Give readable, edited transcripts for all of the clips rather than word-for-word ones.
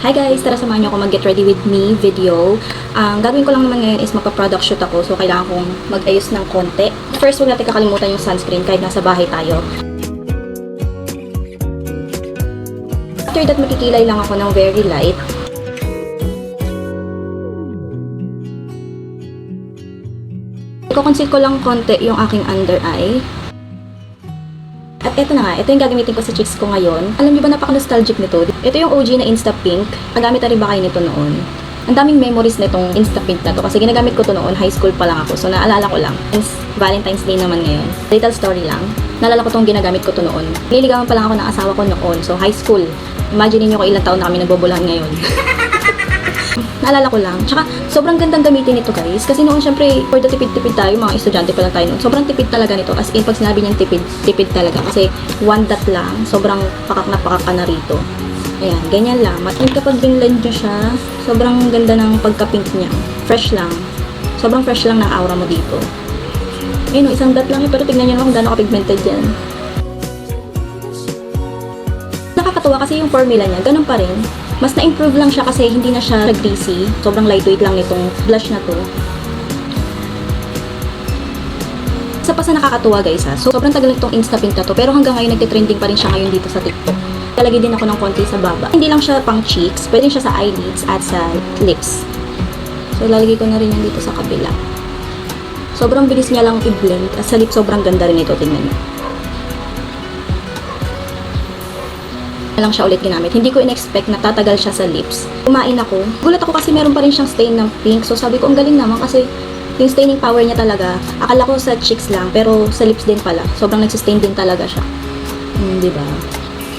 Hi guys! Tara samahan niyo ako mag-get ready with me video. Ang gagawin ko lang naman ngayon is magpa-product shoot ako. So, kailangan kong mag-ayos ng konti. First, huwag natin kakalimutan yung sunscreen kahit nasa bahay tayo. After that, makikilay lang ako ng very light. Iko-conceal ko lang konti yung aking under eye. At eto na nga, ito yung gagamitin ko sa cheeks ko ngayon. Alam niyo ba, napaka-nostalgic nito? Ito yung OG na Insta Pink. Nagamit na rin ba kayo nito noon? Ang daming memories na itong Insta Pink na to kasi ginagamit ko to noon, high school pa lang ako. So naalala ko lang. Since Valentine's Day naman ngayon. Little story lang. Naalala ko itong ginagamit ko to noon. Nililigawan pa lang ako ng asawa ko noon. So high school. Imagine niyo kung ilang taon na kami nagbobolahan ngayon. Naalala ko lang. Tsaka, sobrang gandang gamitin ito guys. Kasi noon, syempre, for the tipid-tipid tayo, mga estudyante pa lang tayo noon. Sobrang tipid talaga nito. As in, pag sinabi niyang tipid, tipid talaga. Kasi, one dot lang. Sobrang pakak ka na rito. Ayan, ganyan lang. At kapag binlend nyo siya, sobrang ganda ng pagka-pink niya. Fresh lang. Sobrang fresh lang ng aura mo dito. Ayun, isang dot lang. Pero tignan nyo naman kung gano'n ka-pigmented yan. Nakakatuwa kasi yung formula niya, ganun pa rin. Mas na-improve lang siya kasi hindi na siya greasy. Sobrang lightweight lang nitong blush na to. Isa pa sa nakakatuwa guys ha. So, sobrang tagal nitong Insta Pink na to. Pero hanggang ngayon nagtitrending pa rin siya ngayon dito sa TikTok. Talagay din ako ng konti sa baba. Hindi lang siya pang cheeks. Pwede siya sa eyelids at sa lips. So, lalagay ko na rin yan dito sa kabila. Sobrang bilis niya lang i-blend. At sa lips, sobrang ganda rin ito. Tingnan niyo. Lang siya ulit ginamit. Hindi ko in-expect na tatagal siya sa lips. Kumain ako. Gulat ako kasi meron pa rin siyang stain ng pink. So sabi ko, ang galing naman kasi yung staining power niya talaga. Akala ko sa cheeks lang, pero sa lips din pala. Sobrang nagsistain din talaga siya. Diba?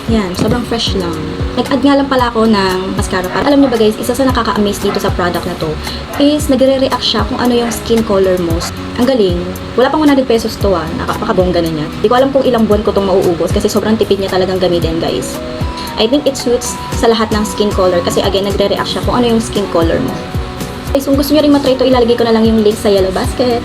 Yan, sobrang fresh lang. Nag-add nga lang pala ako ng mascara. Para alam niyo ba guys, isa sa nakaka-amaze dito sa product na to is nagre-react siya kung ano yung skin color mo. Ang galing. Wala pang 100 pesos to Napakabongga na niya. Di ko alam kung ilang buwan ko itong mauubos kasi sobrang tipid niya talagang gamitin guys. I think it suits sa lahat ng skin color kasi again, nagre-react siya kung ano yung skin color mo. Guys, kung gusto nyo rin matry ito, ilalagay ko na lang yung link sa yellow basket.